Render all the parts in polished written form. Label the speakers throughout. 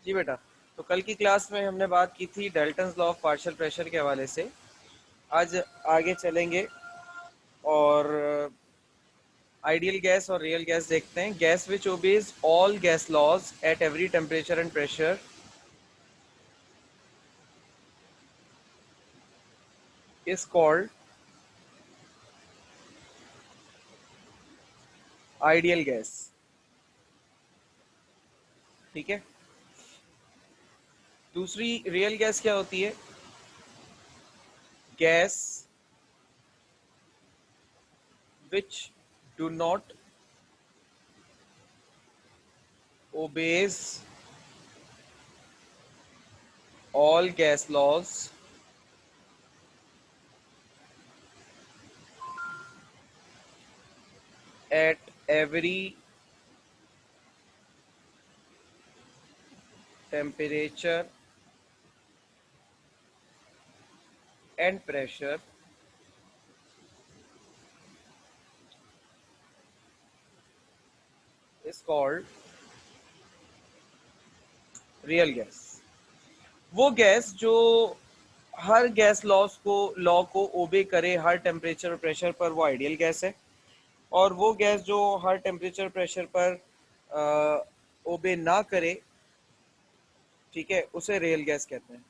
Speaker 1: जी बेटा, तो कल की क्लास में हमने बात की थी Dalton's law of partial pressure के हवाले से। आज आगे चलेंगे और आइडियल गैस और रियल गैस देखते हैं। Gas which obeys all gas laws at every temperature and pressure is called ideal gas. ठीक है। दूसरी रियल गैस क्या होती है? Gas which do not obey all gas laws at every temperature and pressure is called real gas। वो gas जो हर gas law को ओबे करे हर टेम्परेचर और प्रेशर पर, वो आइडियल गैस है। और वो गैस जो हर टेम्परेचर प्रेशर पर ओबे ना करे, ठीक है, उसे रियल गैस कहते हैं।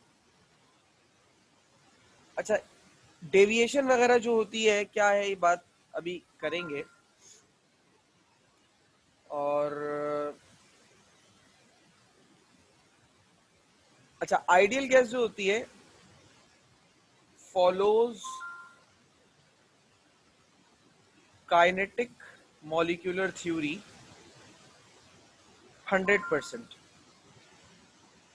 Speaker 1: अच्छा, डेविएशन वगैरह जो होती है, क्या है ये बात अभी करेंगे। और अच्छा, आइडियल गैस जो होती है follows kinetic molecular theory 100%।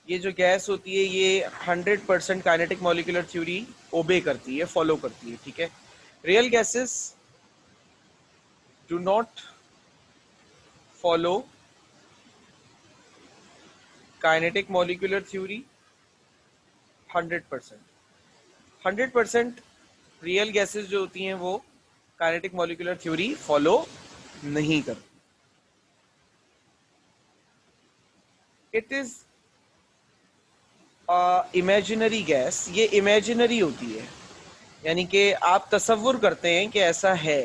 Speaker 1: ये जो गैस होती है ये 100% काइनेटिक मॉलिक्यूलर थ्योरी ओबे करती है, फॉलो करती है। ठीक है। Real gases do not follow kinetic molecular theory 100%। 100% real gases जो होती हैं वो काइनेटिक मॉलिक्यूलर थ्योरी फॉलो नहीं करती। It is imaginary gas. ये इमेजिनरी होती है, यानी कि आप तसव्वुर करते हैं कि ऐसा है,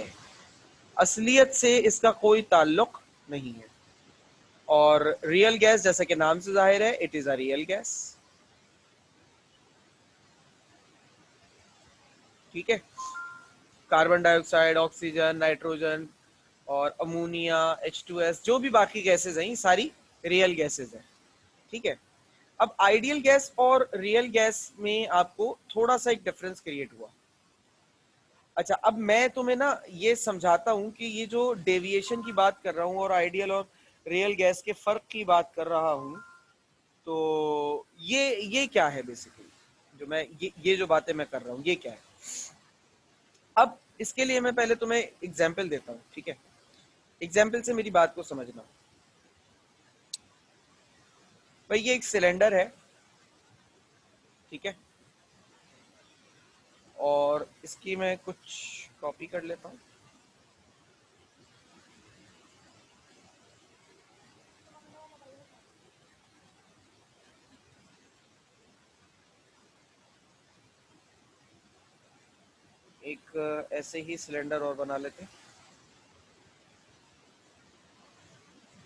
Speaker 1: असलियत से इसका कोई ताल्लुक नहीं है। और रियल गैस, जैसा कि नाम से जाहिर है, it is a real gas. ठीक है। कार्बन डाइऑक्साइड, ऑक्सीजन, नाइट्रोजन और अमोनिया, H2S, जो भी बाकी गैसेस हैं, ये सारी रियल गैसेस हैं। ठीक है। अब आइडियल गैस और रियल गैस में आपको थोड़ा सा एक डिफरेंस क्रिएट हुआ। अच्छा, अब मैं तुम्हें ना ये समझाता हूं कि ये जो डेविएशन की बात कर रहा हूं और आइडियल और रियल गैस के फर्क की बात कर रहा हूं, तो ये क्या है बेसिकली, जो मैं ये जो बातें मैं कर रहा हूं, ये क्या है। अब इसके लिए मैं पहले तुम्हें एग्जाम्पल देता हूं। ठीक है। एग्जाम्पल से मेरी बात को समझना। भाई, ये एक सिलेंडर है। ठीक है। और इसकी मैं कुछ कॉपी कर लेता हूं। एक ऐसे ही सिलेंडर और बना लेते हैं।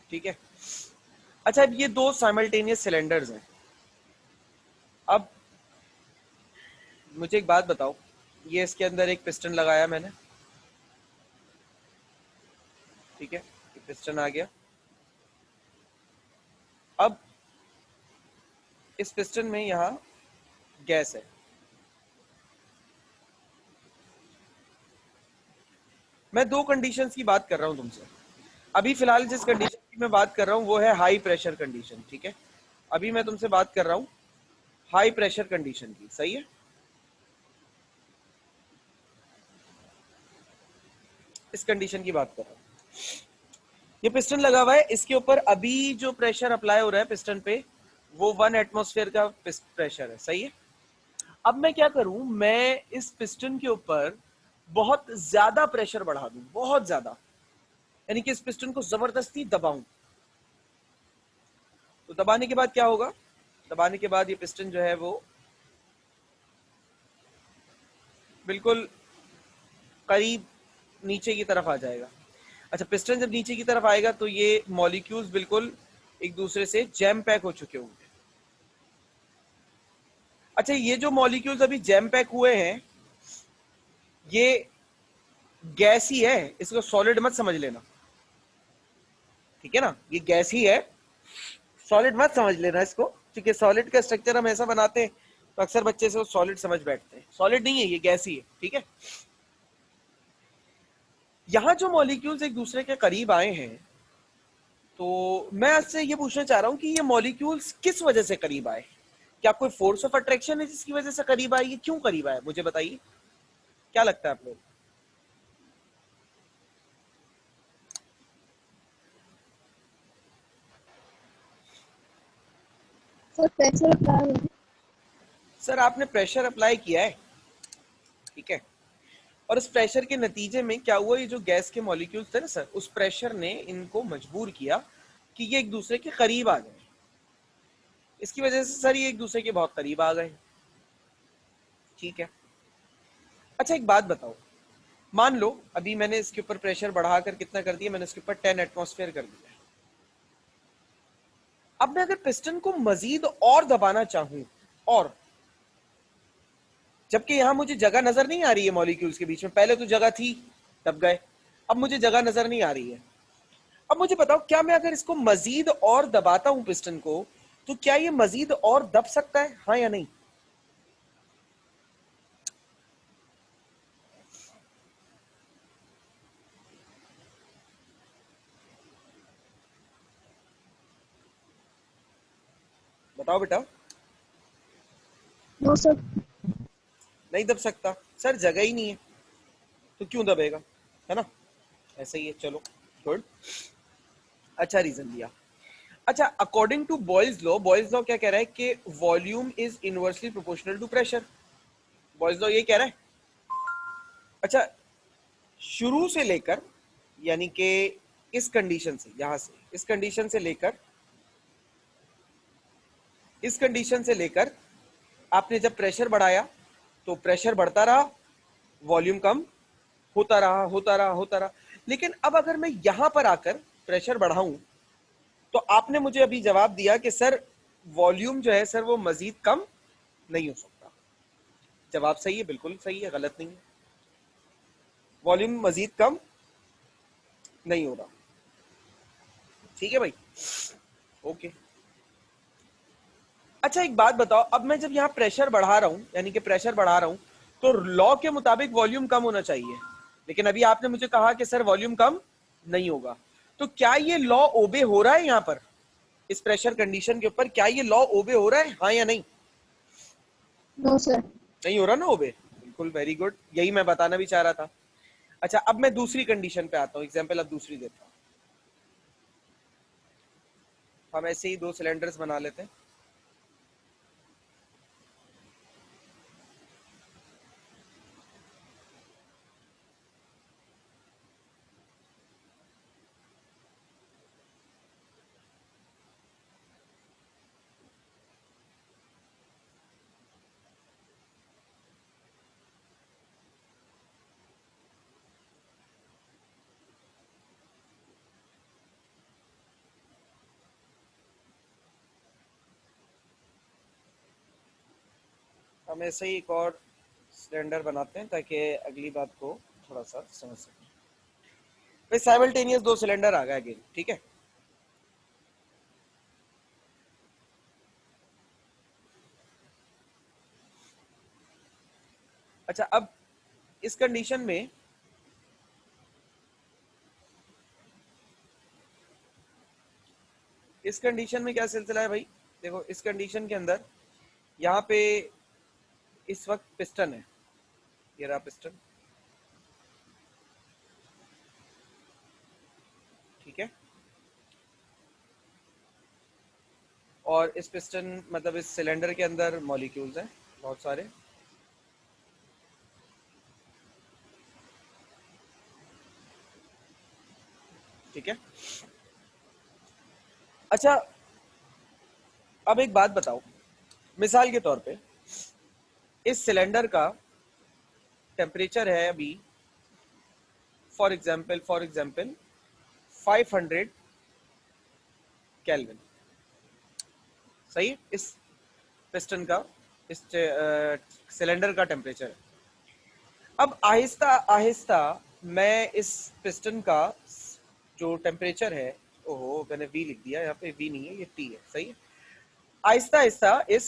Speaker 1: ठीक है। अच्छा, अब ये दो साइमल्टेनियस सिलेंडर्स हैं। अब मुझे एक बात बताओ, ये इसके अंदर एक पिस्टन लगाया मैंने। ठीक है। ये पिस्टन आ गया। अब इस पिस्टन में यहाँ गैस है। मैं दो कंडीशंस की बात कर रहा हूं तुमसे। अभी फिलहाल जिस कंडीशन की मैं बात कर रहा हूं वो है हाई प्रेशर कंडीशन। ठीक है। अभी मैं तुमसे बात कर रहा हूं हाई प्रेशर कंडीशन की। सही है। इस कंडीशन की बात कर रहा हूं। ये पिस्टन लगा हुआ है, इसके ऊपर अभी जो प्रेशर अप्लाई हो रहा है पिस्टन पे, वो 1 एटमॉस्फेयर का प्रेशर है। सही है। अब मैं क्या करूं, मैं इस पिस्टन के ऊपर बहुत ज्यादा प्रेशर बढ़ा दूं, बहुत ज्यादा, यानी कि इस पिस्टन को जबरदस्ती दबाऊं। तो दबाने के बाद क्या होगा, दबाने के बाद ये पिस्टन जो है वो बिल्कुल करीब नीचे की तरफ आ जाएगा। अच्छा, पिस्टन जब नीचे की तरफ आएगा तो ये मॉलिक्यूल्स बिल्कुल एक दूसरे से जैम पैक हो चुके होंगे। अच्छा, ये जो मॉलिक्यूल्स अभी जैम पैक हुए हैं ये गैस ही है, इसको सॉलिड मत समझ लेना, ठीक है ना, ये गैस ही है, सॉलिड मत समझ लेना इसको, क्योंकि सॉलिड का स्ट्रक्चर हम ऐसा बनाते हैं तो अक्सर बच्चे से वो सॉलिड समझ बैठते हैं। सॉलिड नहीं है, ये गैस ही है, ठीक है। यहां जो मॉलिक्यूल्स एक दूसरे के करीब आए हैं, तो मैं आपसे ये पूछना चाह रहा हूं कि ये मॉलिक्यूल्स किस वजह से करीब आए? क्या कोई फोर्स ऑफ अट्रैक्शन है जिसकी वजह से करीब आए? ये क्यों करीब आए, मुझे बताइए, क्या लगता है आप लोग?
Speaker 2: सर प्रेशर अप्लाई है।
Speaker 1: सर आपने प्रेशर अप्लाई किया है, ठीक है, और उस प्रेशर के नतीजे में क्या हुआ, ये जो गैस के मॉलिक्यूल्स थे ना सर, उस प्रेशर ने इनको मजबूर किया कि ये एक दूसरे के करीब आ जाए। इसकी वजह से सर ये एक दूसरे के बहुत करीब आ गए, ठीक है। अच्छा एक बात बताओ, मान लो अभी मैंने इसके ऊपर प्रेशर बढ़ाकर कितना कर दिया, मैंने इसके ऊपर 10 एटमॉस्फेयर कर दिया। अब मैं अगर पिस्टन को मजीद और दबाना चाहूं, और जबकि यहां मुझे जगह नजर नहीं आ रही है मॉलिक्यूल्स के बीच में, पहले तो जगह थी, दब गए, अब मुझे जगह नजर नहीं आ रही है। अब मुझे बताओ, क्या मैं अगर इसको मजीद और दबाता हूं पिस्टन को, तो क्या ये मजीद और दब सकता है, हाँ या नहीं? बताओ बेटा।
Speaker 2: No sir.
Speaker 1: नहीं दब सकता सर, जगह ही नहीं है, तो क्यों दबेगा, है ना, ऐसे ही है, चलो गुड, अच्छा रीजन दिया। अच्छा, according to Boyle's law, Boyle's law क्या कह रहा है कि volume is inversely proportional to pressure, Boyle's law ये कह रहा है। अच्छा, शुरू से लेकर, यानी कि इस कंडीशन से, यहां से इस कंडीशन से लेकर इस कंडीशन से लेकर आपने जब प्रेशर बढ़ाया तो प्रेशर बढ़ता रहा, वॉल्यूम कम होता रहा, होता रहा, होता रहा। लेकिन अब अगर मैं यहां पर आकर प्रेशर बढ़ाऊं, तो आपने मुझे अभी जवाब दिया कि सर वॉल्यूम जो है सर वो मजीद कम नहीं हो सकता। जवाब सही है, बिल्कुल सही है, गलत नहीं है, वॉल्यूम मजीद कम नहीं हो रहा, ठीक है भाई, ओके। अच्छा एक बात बताओ, अब मैं जब यहाँ प्रेशर बढ़ा रहा हूं, यानी कि प्रेशर बढ़ा रहा हूं, तो लॉ के मुताबिक वॉल्यूम कम होना चाहिए, लेकिन अभी आपने मुझे कहा कि सर वॉल्यूम कम नहीं होगा। तो क्या ये लॉ ओबे हो रहा है यहाँ पर, इस प्रेशर कंडीशन के ऊपर क्या ये लॉ ओबे हो रहा है, हाँ या नहीं?
Speaker 2: No sir.
Speaker 1: नहीं हो रहा ना ओबे, बिल्कुल, वेरी गुड, यही मैं बताना भी चाह रहा था। अच्छा अब मैं दूसरी कंडीशन पे आता हूँ, एग्जाम्पल अब दूसरी देता हूँ। हम ऐसे ही दो सिलेंडर्स बना लेते हैं। हम ऐसे ही एक और सिलेंडर बनाते हैं ताकि अगली बात को थोड़ा सा समझ सकें। भाई साइमल्टेनियस दो सिलेंडर आ गए अगेन, ठीक है। अच्छा अब इस कंडीशन में क्या सिलसिला है भाई, देखो इस कंडीशन के अंदर यहाँ पे इस वक्त पिस्टन है, ये रहा पिस्टन, ठीक है, और इस पिस्टन मतलब इस सिलेंडर के अंदर मॉलिक्यूल्स हैं बहुत सारे, ठीक है। अच्छा अब एक बात बताओ, मिसाल के तौर पे इस सिलेंडर का टेम्परेचर है अभी फॉर एग्जाम्पल 500 केल्विन, सही है? इस पिस्टन का, इस सिलेंडर का टेम्परेचर है। अब आहिस्ता आहिस्ता मैं इस पिस्टन का जो टेम्परेचर है, ओहो मैंने वी लिख दिया, यहाँ पे वी नहीं है, ये टी है, सही है? आहिस्ता आहिस्ता इस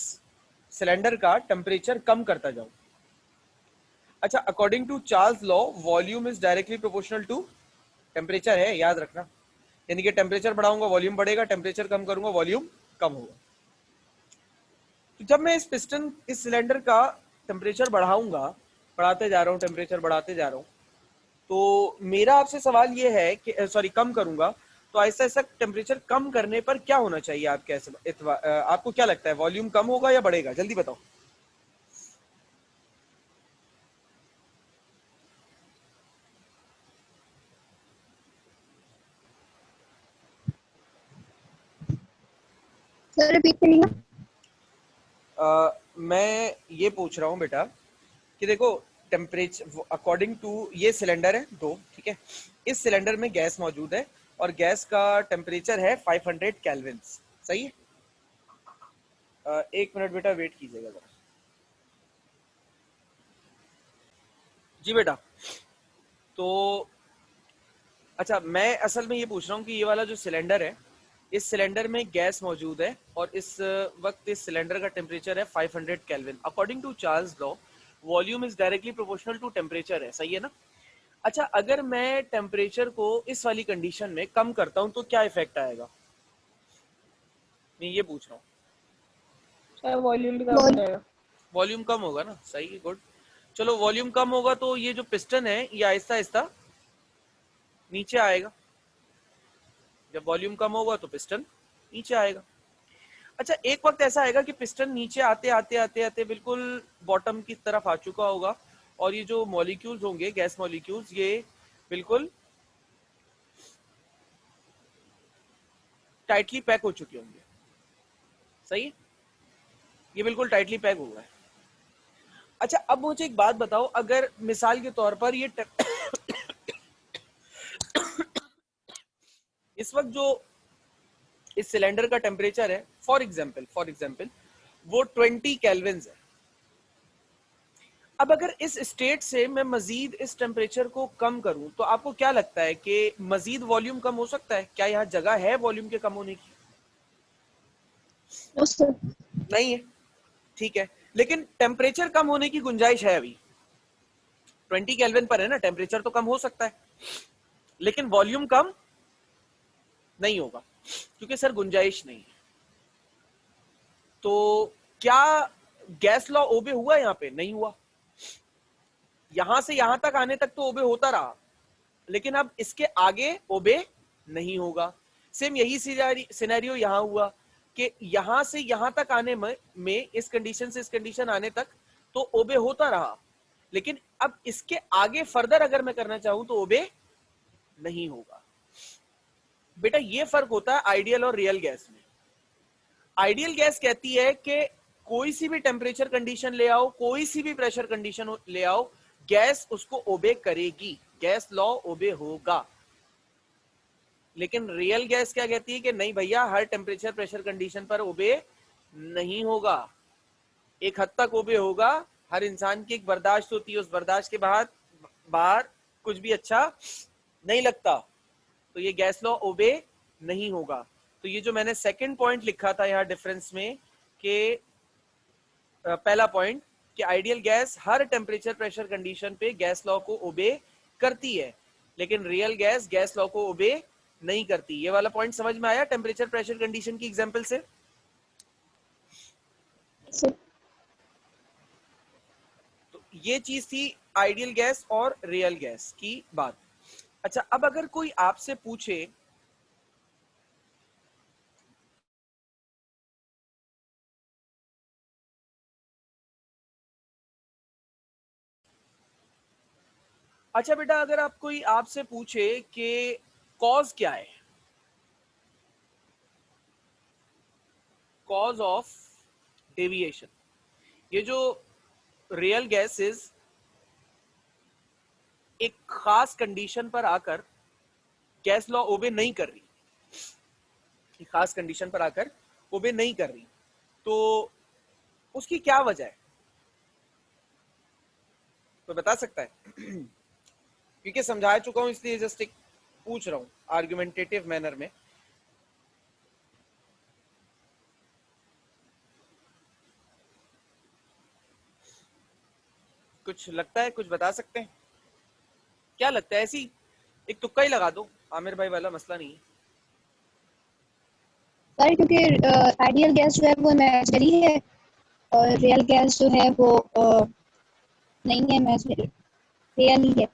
Speaker 1: सिलेंडर का टेम्परेचर कम करता जाऊं। अच्छा, according to Charles law volume is directly proportional to temperature है, याद रखना। यानी कि टेम्परेचर बढ़ाऊंगा वॉल्यूम बढ़ेगा, टेम्परेचर कम करूंगा वॉल्यूम कम होगा। तो जब मैं इस सिलेंडर का टेम्परेचर बढ़ाऊंगा, बढ़ाते जा रहा हूँ, टेम्परेचर बढ़ाते जा रहा हूँ, तो मेरा आपसे सवाल ये है कि सॉरी, कम करूंगा तो ऐसा ऐसा टेम्परेचर कम करने पर क्या होना चाहिए? आपको क्या लगता है, वॉल्यूम कम होगा या बढ़ेगा? जल्दी बताओ।
Speaker 2: सर रिपीट करिएगा।
Speaker 1: मैं ये पूछ रहा हूँ बेटा कि देखो, टेम्परेचर अकॉर्डिंग टू, ये सिलेंडर है दो, ठीक है? इस सिलेंडर में गैस मौजूद है और गैस का टेम्परेचर है 500 केल्विन, सही है? एक मिनट बेटा वेट कीजिएगा जरा। जी बेटा, तो अच्छा, मैं असल में ये पूछ रहा हूँ कि ये वाला जो सिलेंडर है, इस सिलेंडर में गैस मौजूद है और इस वक्त इस सिलेंडर का टेम्परेचर है 500 kelvin. According to Charles law volume is directly proportional to temperature है, सही है ना? अच्छा, अगर मैं टेम्परेचर को इस वाली कंडीशन में कम करता हूं तो क्या इफेक्ट आएगा? मैं ये पूछ रहा हूँ।
Speaker 3: शायद वॉल्यूम भी कम हो
Speaker 2: वॉल्यूम
Speaker 3: जाएगा।
Speaker 1: वॉल्यूम कम होगा ना, सही है, गुड। चलो, वॉल्यूम कम होगा तो ये जो पिस्टन है ये आहिस्ता आहिस्ता नीचे आएगा। जब वॉल्यूम कम होगा तो पिस्टन नीचे आएगा। अच्छा, एक वक्त ऐसा आएगा कि पिस्टन नीचे आते आते आते आते बिल्कुल बॉटम की तरफ आ चुका होगा और ये जो मॉलिक्यूल्स होंगे, गैस मॉलिक्यूल्स, ये बिल्कुल टाइटली पैक हो चुके होंगे, सही है? ये बिल्कुल टाइटली पैक हुआ है। अच्छा, अब मुझे एक बात बताओ, अगर मिसाल के तौर पर ये इस वक्त जो इस सिलेंडर का टेम्परेचर है, फॉर एग्जाम्पल वो 20 केल्विन है। अब अगर इस स्टेट से मैं मजीद इस टेम्परेचर को कम करूं तो आपको क्या लगता है कि मजीद वॉल्यूम कम हो सकता है? क्या यहाँ जगह है वॉल्यूम के कम होने की?
Speaker 2: No sir.
Speaker 1: नहीं है, ठीक है। लेकिन टेम्परेचर कम होने की गुंजाइश है अभी। 20 केल्विन पर है ना, टेम्परेचर तो कम हो सकता है लेकिन वॉल्यूम कम नहीं होगा, क्योंकि सर गुंजाइश नहीं है। तो क्या गैस लॉ ओबे हुआ? यहाँ पे नहीं हुआ। यहां से यहां तक आने तक तो ओबे होता रहा, लेकिन अब इसके आगे ओबे नहीं होगा। सेम यही सिनेरियो यहां हुआ कि यहां से यहां तक आने में इस कंडीशन से इस कंडीशन आने तक तो ओबे होता रहा, लेकिन अब इसके आगे फर्दर अगर मैं करना चाहूं तो ओबे नहीं होगा। बेटा, ये फर्क होता है आइडियल और रियल गैस में। आइडियल गैस कहती है कि कोई सी भी टेम्परेचर कंडीशन ले आओ, कोई सी भी प्रेशर कंडीशन ले आओ, गैस उसको ओबे करेगी, गैस लॉ ओबे होगा। लेकिन रियल गैस क्या कहती है कि नहीं भैया, हर टेम्परेचर प्रेशर कंडीशन पर ओबे नहीं होगा। एक हद तक ओबे होगा, हर इंसान की एक बर्दाश्त होती है, उस बर्दाश्त के बाद बाहर कुछ भी अच्छा नहीं लगता, तो ये गैस लॉ ओबे नहीं होगा। तो ये जो मैंने सेकंड पॉइंट लिखा था यहाँ डिफरेंस में, कि पहला पॉइंट कि आइडियल गैस हर टेम्परेचर प्रेशर कंडीशन पे गैस लॉ को ओबे करती है, लेकिन रियल गैस गैस लॉ को ओबे नहीं करती। ये वाला पॉइंट समझ में आया टेम्परेचर प्रेशर कंडीशन की एग्जांपल से?
Speaker 2: सर
Speaker 1: तो ये चीज थी आइडियल गैस और रियल गैस की बात। अच्छा, अब अगर कोई आपसे पूछे अच्छा बेटा, अगर आप कोई आपसे पूछे कि कॉज क्या है, कॉज ऑफ डेविएशन। ये जो रियल गैसेस एक खास कंडीशन पर आकर गैस लॉ ओबे नहीं कर रही, एक खास कंडीशन पर आकर ओबे नहीं कर रही, तो उसकी क्या वजह है? तो बता सकता है? क्योंकि समझा चुका हूं इसलिए जस्ट एक पूछ रहा हूं आर्गुमेंटेटिव मैनर में। कुछ लगता है, कुछ बता सकते हैं? क्या लगता है? ऐसी एक तुक्का ही लगा दो, आमिर भाई वाला मसला नहीं है।
Speaker 2: सर क्योंकि आइडियल गैस जो है वो इमेजिनरी है और रियल गैस जो है वो नहीं है इमेजिनरी, रियल ही है।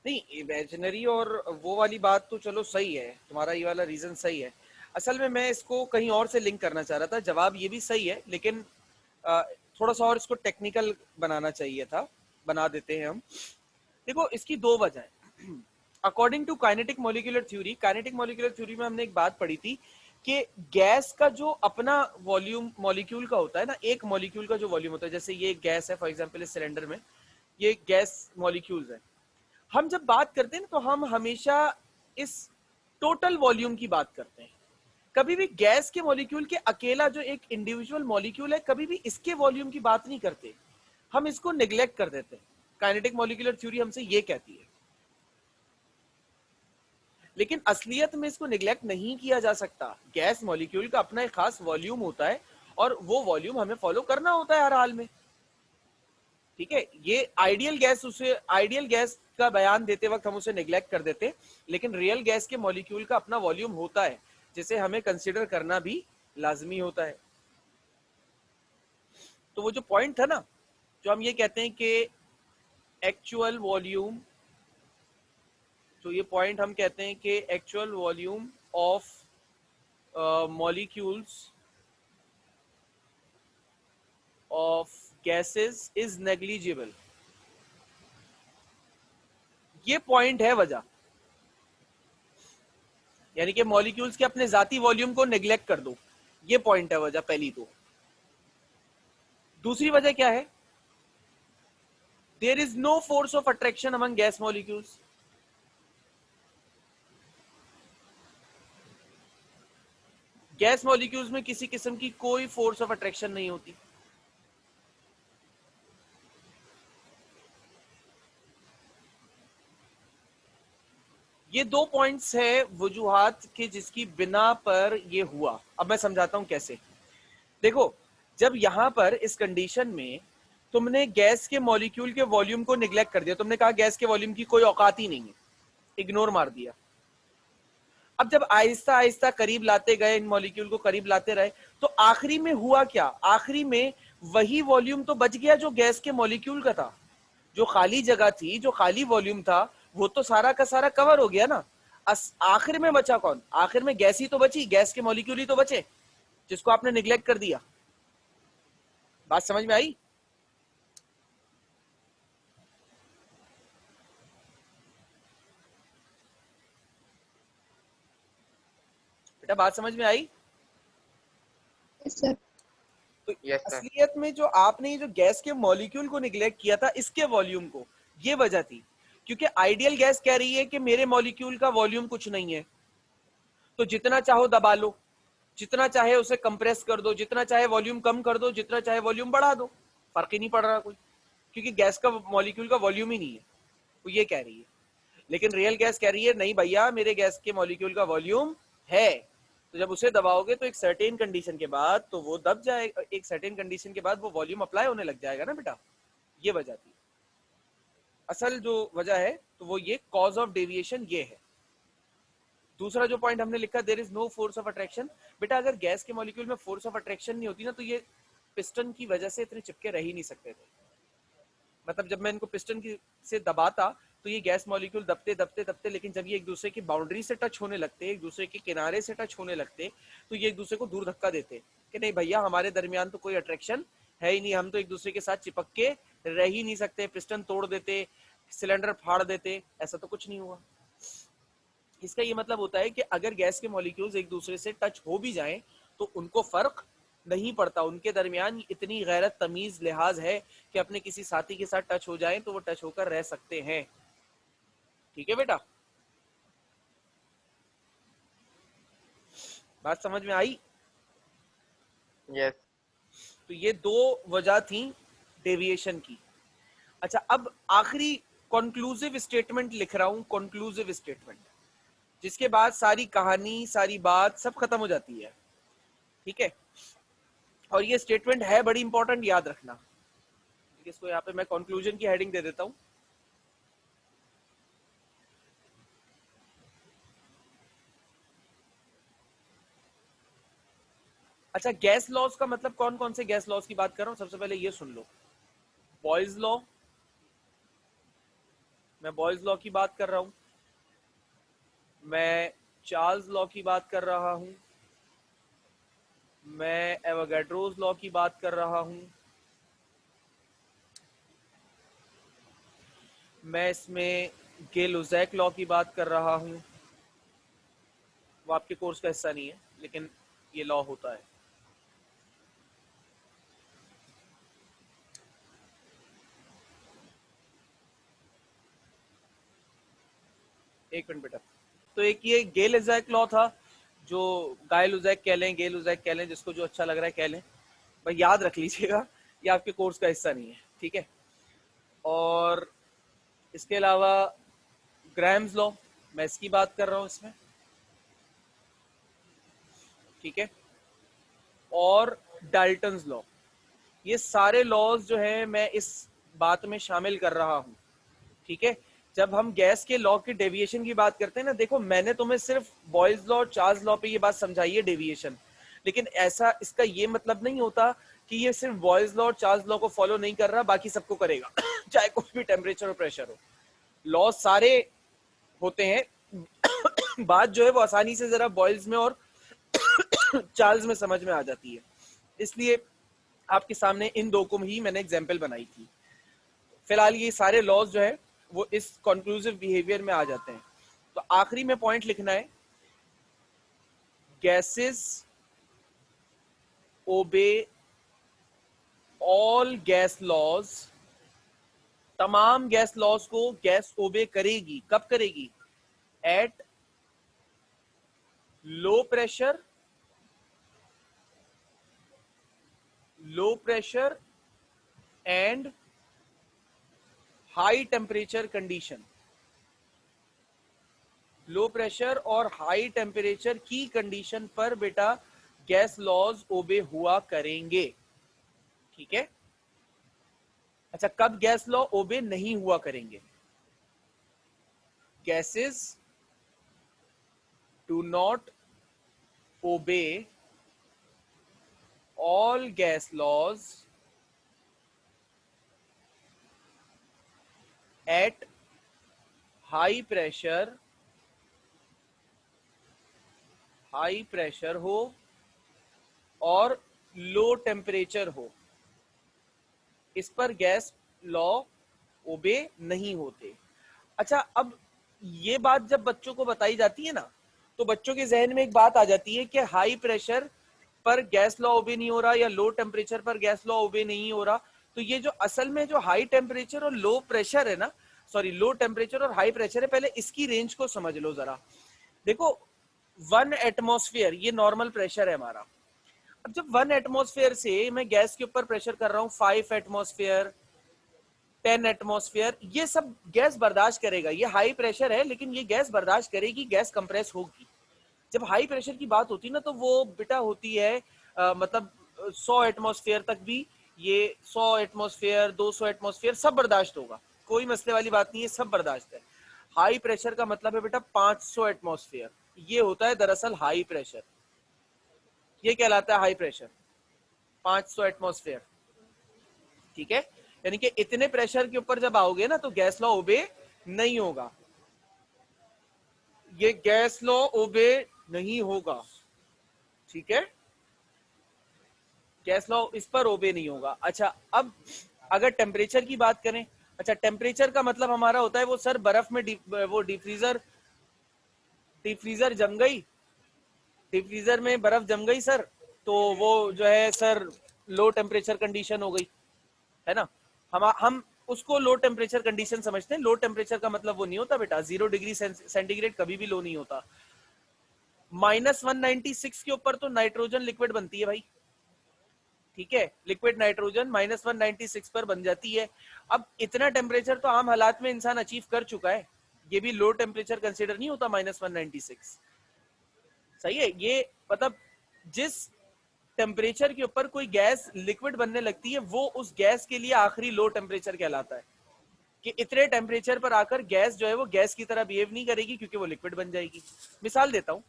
Speaker 1: नहीं, इमेजिनरी और वो वाली बात तो चलो सही है, तुम्हारा ये वाला रीजन सही है। असल में मैं इसको कहीं और से लिंक करना चाह रहा था। जवाब ये भी सही है, लेकिन थोड़ा सा और इसको टेक्निकल बनाना चाहिए था। बना देते हैं हम। देखो, इसकी दो वजह है। According to kinetic molecular theory, kinetic molecular theory में हमने एक बात पढ़ी थी कि गैस का जो अपना वॉल्यूम मॉलिक्यूल का होता है ना, एक मॉलिक्यूल का जो वॉल्यूम होता है, जैसे ये गैस है फॉर एग्जांपल, इस सिलेंडर में ये गैस मॉलिक्यूल्स है। हम जब बात करते हैं ना, तो हम हमेशा इस टोटल वॉल्यूम की बात करते हैं। कभी भी गैस के मॉलिक्यूल के अकेला जो एक इंडिविजुअल मॉलिक्यूल है, कभी भी इसके वॉल्यूम की बात नहीं करते, हम इसको निग्लेक्ट कर देते हैं। काइनेटिक मॉलिक्यूलर थ्योरी हमसे ये कहती है, लेकिन असलियत में इसको निग्लेक्ट नहीं किया जा सकता। गैस मॉलिक्यूल का अपना एक खास वॉल्यूम होता है और वो वॉल्यूम हमें फॉलो करना होता है हर हाल में। ठीक है, ये आइडियल गैस, उसे आइडियल गैस का बयान देते वक्त हम उसे निग्लेक्ट कर देते, लेकिन रियल गैस के मॉलिक्यूल का अपना वॉल्यूम होता है जिसे हमें कंसीडर करना भी लाजमी होता है। तो वो जो पॉइंट था ना, जो हम ये कहते हैं कि एक्चुअल वॉल्यूम, तो ये पॉइंट हम कहते हैं कि actual volume of molecules of gases is negligible। ये पॉइंट है वजह, यानी कि मॉलिक्यूल्स के अपने जाती वॉल्यूम को नेग्लेक्ट कर दो, ये पॉइंट है वजह पहली। तो दूसरी वजह क्या है? There is no force of attraction among gas molecules. Gas molecules में किसी किस्म की कोई फोर्स ऑफ अट्रैक्शन नहीं होती। ये दो पॉइंट्स है वजूहात के जिसकी बिना पर ये हुआ। अब मैं समझाता हूं कैसे। देखो, जब यहां पर इस कंडीशन में तुमने गैस के मॉलिक्यूल के वॉल्यूम को निग्लेक्ट कर दिया, तुमने कहा गैस के वॉल्यूम की कोई औकात ही नहीं है, इग्नोर मार दिया। अब जब आहिस्ता आहिस्ता करीब लाते गए, इन मॉलिक्यूल को करीब लाते रहे, तो आखिरी में हुआ क्या? आखिरी में वही वॉल्यूम तो बच गया जो गैस के मॉलिक्यूल का था। जो खाली जगह थी, जो खाली वॉल्यूम था, वो तो सारा का सारा कवर हो गया ना। आखिर में बचा कौन? आखिर में गैस ही तो बची, गैस के मॉलिक्यूल ही तो बचे, जिसको आपने निग्लेक्ट कर दिया। बात समझ में आई? बेटा बात समझ में आई?
Speaker 2: Yes sir.
Speaker 1: तो असलियत में जो आपने जो गैस के मॉलिक्यूल को निग्लेक्ट किया था, इसके वॉल्यूम को, ये वजह थी। क्योंकि आइडियल गैस कह रही है कि मेरे मॉलिक्यूल का वॉल्यूम कुछ नहीं है, तो जितना चाहो दबा लो, जितना चाहे उसे कंप्रेस कर दो, जितना चाहे वॉल्यूम कम कर दो, जितना चाहे वॉल्यूम बढ़ा दो, फर्क ही नहीं पड़ रहा कोई, क्योंकि गैस का मॉलिक्यूल का वॉल्यूम ही नहीं है। वो ये कह रही है। लेकिन रियल गैस कह रही है नहीं भैया, मेरे गैस के मॉलिक्यूल का वॉल्यूम है। तो जब उसे दबाओगे तो एक सर्टेन कंडीशन के बाद तो वो दब जाएगा, एक सर्टेन कंडीशन के बाद वो वॉल्यूम अप्लाई होने लग जाएगा ना बेटा। ये वजह थी, असल जो वजह है तो वो ये कॉज ऑफ डेविएशन ये है। दूसरा जो पॉइंट हमने लिखा, there is no force of attraction. बेटा अगर गैस के मॉलिक्यूल में फोर्स ऑफ अट्रैक्शन नहीं होती ना, तो ये पिस्टन की वजह से इतने चिपके रह ही नहीं सकते थे। मतलब जब मैं इनको पिस्टन की से दबाता तो ये गैस मॉलिक्यूल दबते दबते दबते, लेकिन जब ये एक दूसरे की बाउंड्री से टच होने लगते, एक दूसरे के किनारे से टच होने लगते, तो ये एक दूसरे को दूर धक्का देते कि नहीं भैया हमारे दरमियान तो कोई अट्रैक्शन है ही नहीं, हम तो एक दूसरे के साथ चिपक के रह ही नहीं सकते, पिस्टन तोड़ देते, सिलेंडर फाड़ देते। ऐसा तो कुछ नहीं हुआ। इसका ये मतलब होता है कि अगर गैस के मॉलिक्यूल्स एक दूसरे से टच हो भी जाएं, तो उनको फर्क नहीं पड़ता, उनके दरमियान इतनी गैरत तमीज लिहाज है कि अपने किसी साथी के साथ टच हो जाए तो वो टच होकर रह सकते हैं। ठीक है बेटा, बात समझ में आई?
Speaker 4: यस।
Speaker 1: तो ये दो वजह थी डेविएशन की। अच्छा, अब आखिरी कंक्लूसिव स्टेटमेंट लिख रहा हूं, कंक्लूसिव स्टेटमेंट, जिसके बाद सारी कहानी सारी बात सब खत्म हो जाती है। ठीक है, और ये स्टेटमेंट है बड़ी इंपॉर्टेंट, याद रखना। इसको यहाँ पे मैं कंक्लूजन की हेडिंग दे देता हूं। अच्छा, गैस लॉज का मतलब कौन कौन से गैस लॉज की बात कर रहा हूं, सबसे पहले ये सुन लो। बॉयज लॉ, मैं बॉयज लॉ की बात कर रहा हूं, मैं चार्ल्स लॉ की बात कर रहा हूं, मैं एवोगैड्रोस लॉ की बात कर रहा हूं, मैं इसमें गे-लुज़ैक लॉ की बात कर रहा हूं। वो आपके कोर्स का हिस्सा नहीं है, लेकिन ये लॉ होता है। एक मिनट बेटा। तो एक ये गे-लुज़ैक लॉ था, जो गाय-लुज़ैक कह लें, गे-लुज़ैक कह लें, जिसको जो अच्छा लग रहा है कह लें, भाई याद रख लीजिएगा, ये आपके कोर्स का हिस्सा नहीं है। ठीक है, और इसके अलावा ग्राहम्स लॉ, मैं इसकी बात कर रहा हूं इसमें। ठीक है, और डाल्टन्स लॉ, ये सारे लॉज जो है मैं इस बात में शामिल कर रहा हूं। ठीक है, जब हम गैस के लॉ की डेविएशन की बात करते हैं ना, देखो मैंने तुम्हें सिर्फ बॉयज लॉ चार्ल्स लॉ पे ये बात समझाई है डेविएशन, लेकिन ऐसा इसका ये मतलब नहीं होता कि ये सिर्फ बॉयज लॉ और चार्ल्स लॉ को फॉलो नहीं कर रहा, बाकी सबको करेगा चाहे कोई भी टेम्परेचर और प्रेशर हो, लॉ सारे होते हैं। बात जो है वो आसानी से जरा बॉयल्स में और चार्ल्स में समझ में आ जाती है, इसलिए आपके सामने इन दो को ही मैंने एग्जाम्पल बनाई थी। फिलहाल ये सारे लॉज जो है वो इस कंक्लूसिव बिहेवियर में आ जाते हैं। तो आखिरी में पॉइंट लिखना है, गैसेस ओबे ऑल गैस लॉज, तमाम गैस लॉज को गैस ओबे करेगी। कब करेगी? At low pressure and high temperature condition. Low pressure और हाई टेम्परेचर की कंडीशन पर बेटा गैस लॉज ओबे हुआ करेंगे। ठीक है, अच्छा कब गैस लॉ ओबे नहीं हुआ करेंगे? Gases do not obey all gas laws at high pressure हो और लो टेम्परेचर हो, इस पर गैस लॉ ओबे नहीं होते। अच्छा, अब ये बात जब बच्चों को बताई जाती है ना, तो बच्चों के जहन में एक बात आ जाती है कि हाई प्रेशर पर गैस लॉ ओबे नहीं हो रहा या लो टेम्परेचर पर गैस लॉ ओबे नहीं हो रहा। तो ये जो असल में जो हाई टेम्परेचर और लो प्रेशर है ना, सॉरी लो टेम्परेचर और हाई प्रेशर है, पहले इसकी रेंज को समझ लो जरा। देखो 1 एटमॉस्फेयर ये नॉर्मल प्रेशर है हमारा। अब जब 1 एटमॉस्फेयर से मैं गैस के ऊपर प्रेशर कर रहा हूं 5 एटमॉस्फेयर 10 एटमॉस्फेयर, ये सब गैस बर्दाश्त करेगा। ये हाई प्रेशर है लेकिन ये गैस बर्दाश्त करेगी, गैस कंप्रेस होगी। जब हाई प्रेशर की बात होती है ना, तो वो बेटा होती है मतलब 100 एटमॉस्फेयर तक भी, ये 100 एटमॉस्फेयर 200 एटमॉस्फेयर सब बर्दाश्त होगा, कोई मसले वाली बात नहीं है, सब बर्दाश्त है। हाई प्रेशर का मतलब है बेटा 500 एटमॉस्फेयर, ये होता है दरअसल हाई प्रेशर, ये कहलाता है हाई प्रेशर 500 एटमॉस्फेयर। ठीक है, यानी कि इतने प्रेशर के ऊपर जब आओगे ना तो गैस लॉ ओबे नहीं होगा, ये गैस लॉ ओबे नहीं होगा। ठीक है, गैस लॉ इस पर ओबे नहीं होगा। अच्छा, अब अगर टेम्परेचर की बात करें, अच्छा टेम्परेचर का मतलब हमारा होता है वो सर बर्फ में वो डीप फ्रीजर जम गई, डीप फ्रीजर में बर्फ जम गई सर, तो वो जो है सर लो टेम्परेचर कंडीशन हो गई, है ना। हम उसको लो टेम्परेचर कंडीशन समझते हैं। लो टेम्परेचर का मतलब वो नहीं होता बेटा, 0 डिग्री सेंटीग्रेड कभी भी लो नहीं होता। -196 के ऊपर तो नाइट्रोजन लिक्विड बनती है भाई, ठीक है। लिक्विड नाइट्रोजन -196 पर बन जाती है। अब इतना टेम्परेचर तो आम हालात में इंसान अचीव कर चुका है, ये भी लो टेम्परेचर कंसीडर नहीं होता -196। सही है। ये मतलब जिस टेम्परेचर के ऊपर कोई गैस लिक्विड बनने लगती है वो उस गैस के लिए आखिरी लो टेम्परेचर कहलाता है, कि इतने टेम्परेचर पर आकर गैस जो है वो गैस की तरह बिहेव नहीं करेगी क्योंकि वो लिक्विड बन जाएगी। मिसाल देता हूं,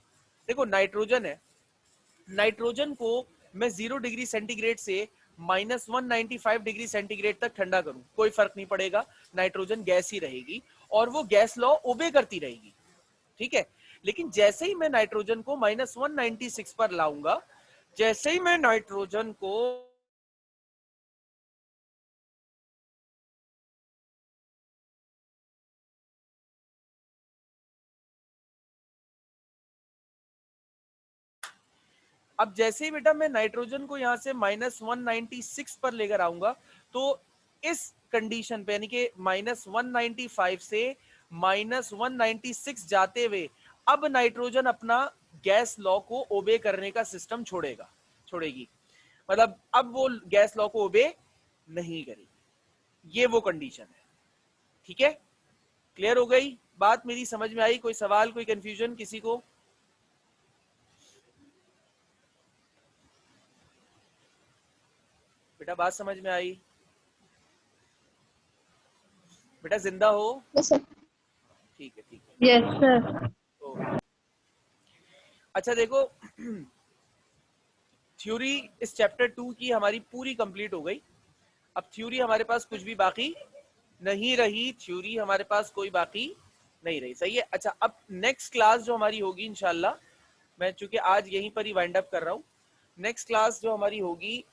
Speaker 1: देखो नाइट्रोजन है, नाइट्रोजन को मैं 0 डिग्री सेंटीग्रेड से -195 डिग्री सेंटीग्रेड तक ठंडा करूं, कोई फर्क नहीं पड़ेगा, नाइट्रोजन गैस ही रहेगी और वो गैस लॉ ओबे करती रहेगी, ठीक है। लेकिन जैसे ही मैं नाइट्रोजन को -196 पर लाऊंगा, जैसे ही मैं नाइट्रोजन को अब जैसे ही बेटा मैं नाइट्रोजन को यहां से -196 पर लेकर आऊंगा, तो इस कंडीशन पे यानी कि -195 से -196 जाते हुए अब नाइट्रोजन अपना गैस लॉ को ओबे करने का सिस्टम छोड़ेगी। मतलब अब वो गैस लॉ को ओबे नहीं करेगी, ये वो कंडीशन है, ठीक है। क्लियर हो गई बात, मेरी समझ में आई? कोई सवाल, कोई कंफ्यूजन किसी को? बेटा बात समझ में आई? बेटा जिंदा हो?
Speaker 2: Yes sir.
Speaker 1: ठीक है, ठीक है।
Speaker 3: Yes sir.
Speaker 1: तो अच्छा देखो, थ्योरी इस चैप्टर 2 की हमारी पूरी कंप्लीट हो गई। अब थ्योरी हमारे पास कुछ भी बाकी नहीं रही, थ्योरी हमारे पास कोई बाकी नहीं रही, सही है। अच्छा, अब नेक्स्ट क्लास जो हमारी होगी इंशाल्लाह, मैं चूंकि आज यहीं पर ही वाइंड अप कर रहा हूँ, नेक्स्ट क्लास जो हमारी होगी